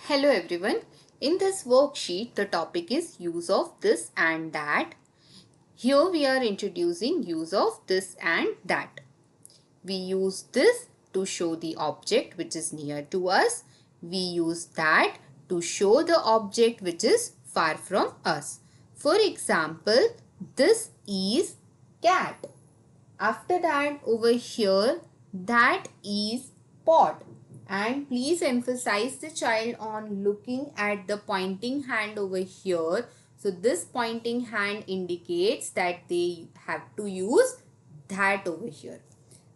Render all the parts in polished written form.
Hello everyone. In this worksheet, the topic is use of this and that. Here we are introducing use of this and that. We use this to show the object which is near to us. We use that to show the object which is far from us. For example, this is cat. After that, over here, that is pot. And please emphasize the child on looking at the pointing hand over here. So this pointing hand indicates that they have to use that over here.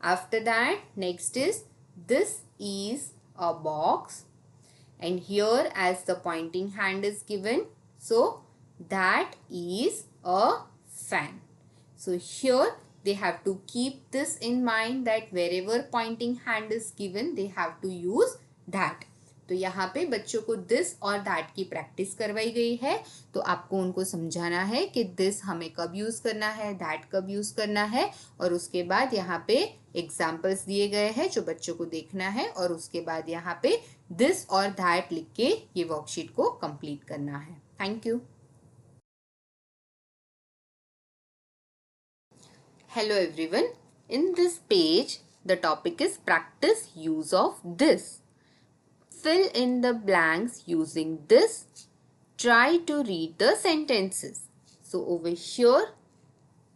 After that, next is this is a box. And here as the pointing hand is given, so that is a fan. So here they have to keep this in mind that wherever pointing hand is given, they have to use that. तो यहाँ पे बच्चों को this और that की practice करवाई गई है. तो आपको उनको समझाना है कि दिस हमें कब यूज़ करना है, दैट कब यूज़ करना है, और उसके बाद यहाँ पे एग्जाम्पल्स दिए गए हैं जो बच्चों को देखना है, और उसके बाद यहाँ पे दिस और दैट लिख के ये वर्कशीट को कंप्लीट करना है. Thank you. Hello everyone. In this page, the topic is practice use of this. Fill in the blanks using this. Try to read the sentences. So over here,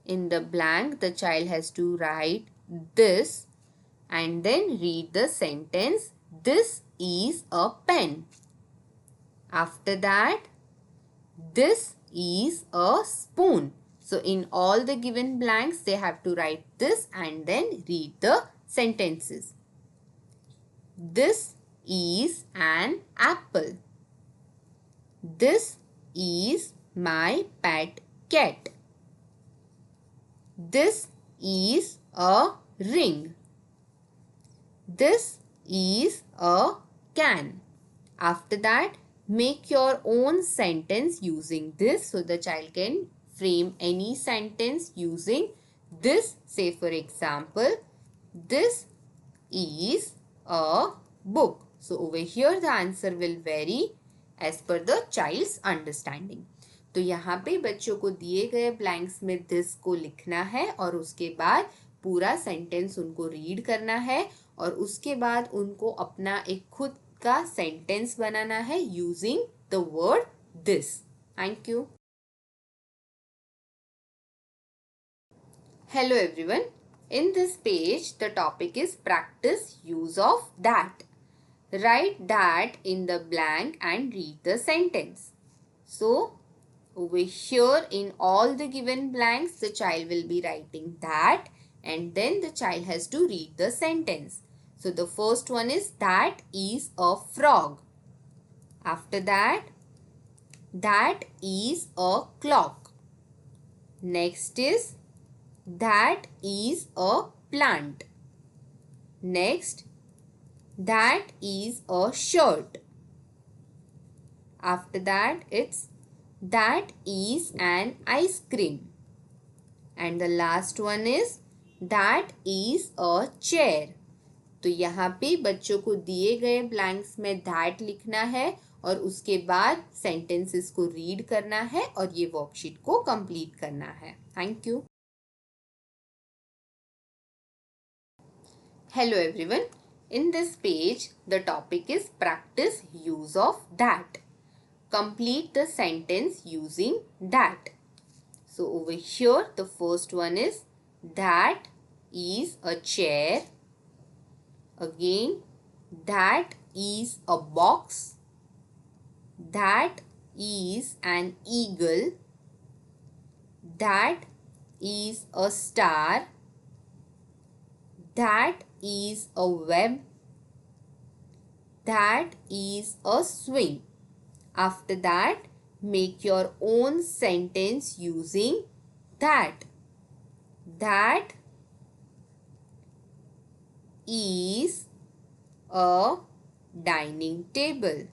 in the blank, the child has to write this and then read the sentence. This is a pen. After that, this is a spoon. So in all the given blanks, they have to write this and then read the sentences. This is an apple. This is my pet cat. This is a ring. This is a can. After that, make your own sentence using this. So the child can frame any sentence using this. Say for example, this is a book. So over here the answer will vary as per the child's understanding. तो यहाँ पे बच्चों को दिए गए blanks में this को लिखना है और उसके बाद पूरा सेंटेंस उनको रीड करना है और उसके बाद उनको अपना एक खुद का सेंटेंस बनाना है using the word this. Thank you. Hello everyone. In this page, the topic is practice use of that. Write that in the blank and read the sentence. So, over here in all the given blanks, the child will be writing that and then the child has to read the sentence. So, the first one is that is a frog. After that is a clock. Next is that is a plant. Next, that is a shirt. After that, it's that is an ice cream. And the last one is that is a chair. तो यहाँ पे बच्चों को दिए गए blanks में that लिखना है और उसके बाद सेंटेंसेस को रीड करना है और ये वर्कशीट को कंप्लीट करना है. Thank you. Hello everyone. In this page, the topic is practice use of that. Complete the sentence using that. So over here, the first one is that is a chair. Again, that is a box. That is an eagle. That is a star. That is a web. That is a swing. After that, make your own sentence using that. That is a dining table.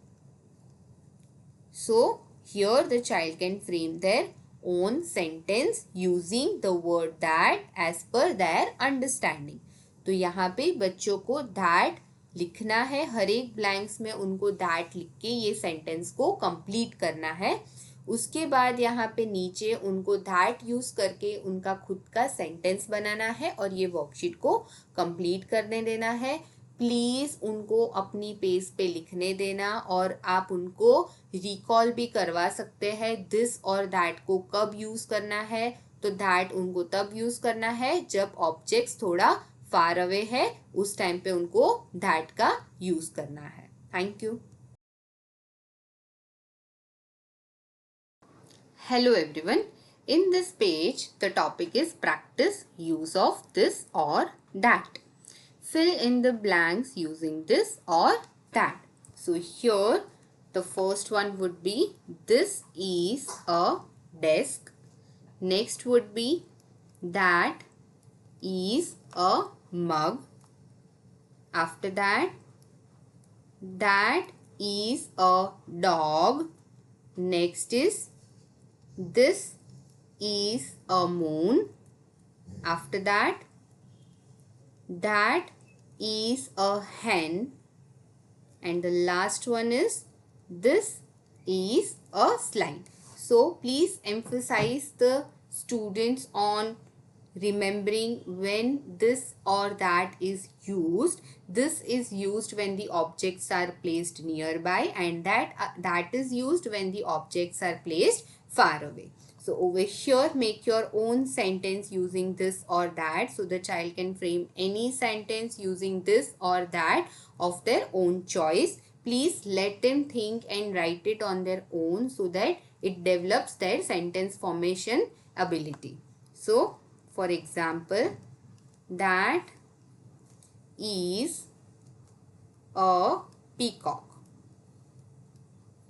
So, here the child can frame their own sentence using the word that as per their understanding. तो यहाँ पे बच्चों को that लिखना है, हर एक blanks में उनको दैट लिख के ये सेंटेंस को कंप्लीट करना है। उसके बाद यहाँ पे नीचे उनको दैट यूज़ करके उनका खुद का सेंटेंस बनाना है और ये वर्कशीट को कंप्लीट करने देना है। प्लीज़ उनको अपनी पेज पे लिखने देना और आप उनको रिकॉल भी करवा सकते हैं दिस और दैट को कब यूज़ करना है। तो दैट उनको तब यूज़ करना है जब ऑब्जेक्ट्स थोड़ा फार अवे है, उस टाइम पे उनको दैट का यूज़ करना है। Thank you. Hello everyone. In this page, the topic is practice use of this or that. Fill in the blanks using this or that. So here, the first one would be this is a desk. Next would be that is a mug. After that is a dog. Next is this is a moon. After that is a hen. And the last one is this is a slide. So please emphasize the students on remembering when this or that is used. This is used when the objects are placed nearby, and that is used when the objects are placed far away. So over here, make your own sentence using this or that. So the child can frame any sentence using this or that of their own choice. Please let them think and write it on their own so that it develops their sentence formation ability. So for example, that is a peacock.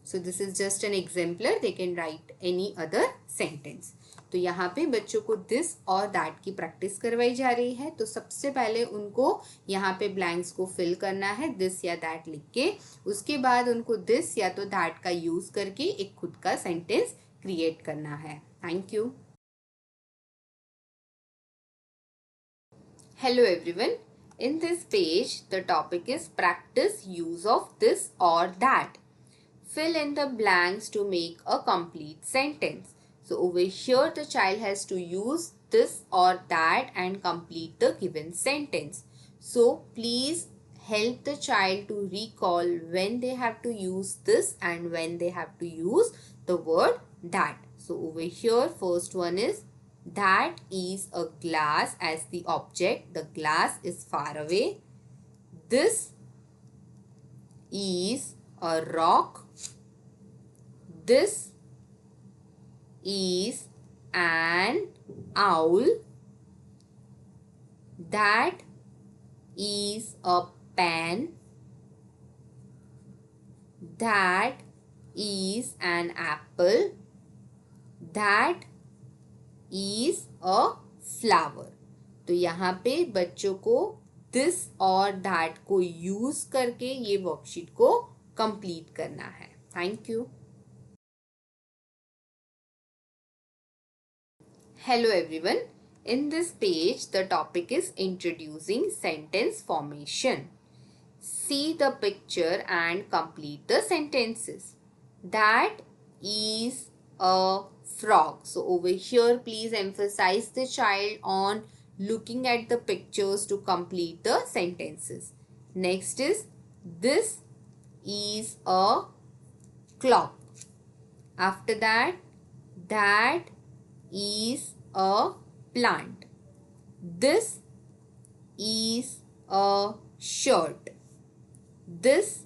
So this is just an exemplar. They can write any other sentence. तो यहाँ पे बच्चों को this और that की practice करवाई जा रही है। तो सबसे पहले उनको यहाँ पे ब्लैंक्स को फिल करना है दिस या दैट लिख के। उसके बाद उनको दिस या तो दैट का यूज करके एक खुद का सेंटेंस क्रिएट करना है। Thank you. Hello everyone. In this page, the topic is practice use of this or that. Fill in the blanks to make a complete sentence. So over here, the child has to use this or that and complete the given sentence. So please help the child to recall when they have to use this and when they have to use the word that. So over here, first one is that is a glass as the object. The glass is far away. This is a rock. This is an owl. That is a pen. That is an apple. That is a flower. तो यहाँ पे बच्चों को this और that को use करके ये worksheet को कंप्लीट करना है। Thank you. Hello everyone. In this page, the topic is introducing sentence formation. See the picture and complete the sentences. That is a frog. So over here, please emphasize the child on looking at the pictures to complete the sentences. Next is this is a clock. After that is a plant. This is a shirt. This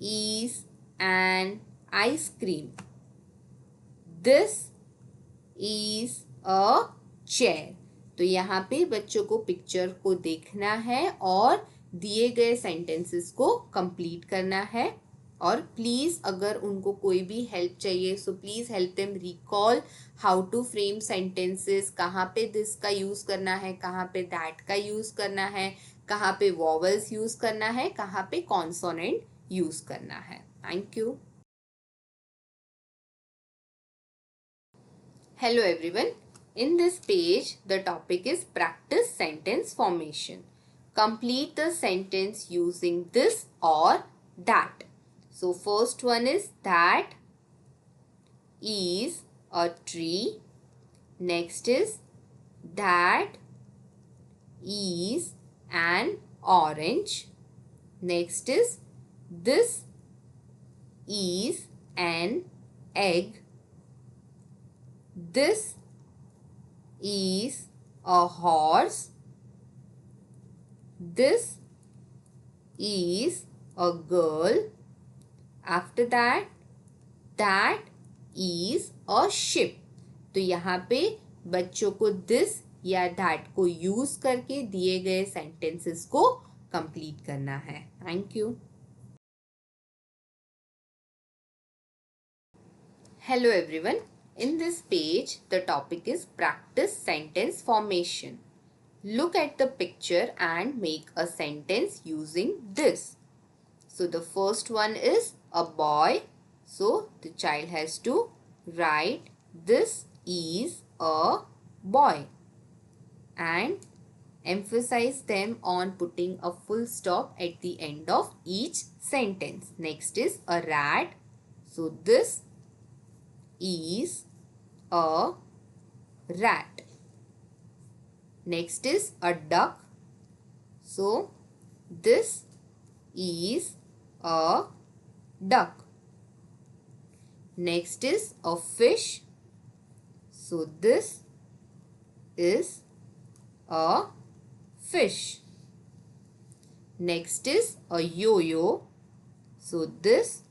is an ice cream. This is a chair. तो यहाँ पे बच्चों को picture को देखना है और दिए गए सेंटेंसेस को कंप्लीट करना है। और प्लीज़ अगर उनको कोई भी हेल्प चाहिए so please help them recall how to frame sentences, कहाँ पे दिस का यूज़ करना है, कहाँ पे दैट का यूज़ करना है, कहाँ पे वॉवल्स यूज़ करना है, कहाँ पे कॉन्सोनेंट यूज़ करना है। Thank you. Hello everyone. In this page, the topic is practice sentence formation. complete the sentence using this or that. So first one is that is a tree. Next is that is an orange. Next is this is an egg. This is a horse. This is a girl. After that is a ship. तो यहाँ पे बच्चों को this या that को use करके दिए गए सेंटेंसेस को कंप्लीट करना है. Thank you. Hello everyone. In this page, the topic is practice sentence formation. Look at the picture and make a sentence using this. So the first one is a boy. So the child has to write this is a boy and emphasize them on putting a full stop at the end of each sentence. Next is a rat. So this is a rat. Next is a duck. So this is a duck. Next is a fish. So this is a fish. Next is a yo-yo. So this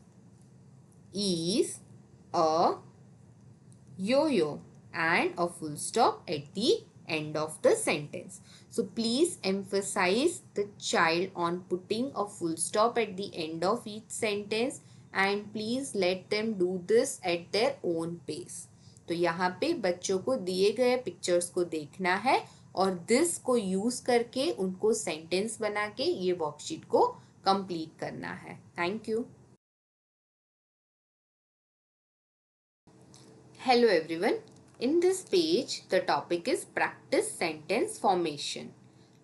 is a yo-yo and a full stop at the end of the sentence. So please emphasize the child on putting a full stop at the end of each sentence and please let them do this at their own pace. तो यहाँ पे बच्चों को दिए गए pictures को देखना है और दिस को यूज करके उनको सेंटेंस बना के ये वर्कशीट को कंप्लीट करना है. Thank you. Hello everyone. In this page, the topic is practice sentence formation.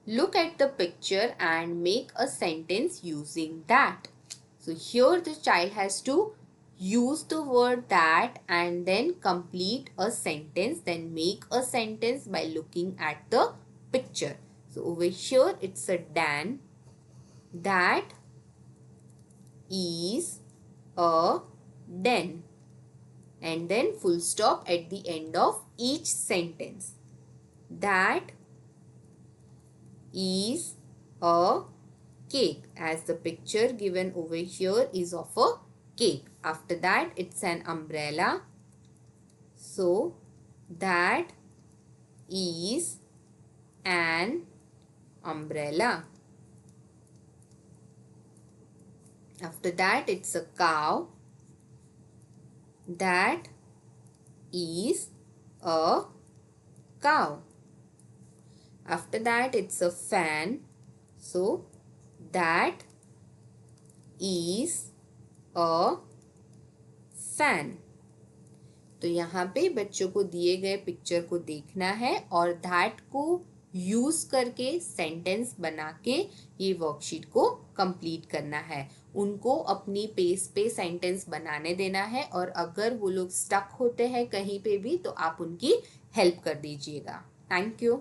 Look at the picture and make a sentence using that. So here the child has to use the word that and then complete a sentence, then make a sentence by looking at the picture. So over here it's a Dan. That is a den. And then full stop at the end of each sentence. That is a cake, as the picture given over here is of a cake. After that it's an umbrella. So that is an umbrella. After that it's a cow. That is a cow. After that it's a fan. So that is a fan. तो यहाँ पे बच्चों को दिए गए picture को देखना है और दैट को यूज करके सेंटेंस बना के ये वर्कशीट को कंप्लीट करना है. उनको अपनी पेस पे सेंटेंस बनाने देना है और अगर वो लोग स्टक होते हैं कहीं पे भी तो आप उनकी हेल्प कर दीजिएगा. Thank you.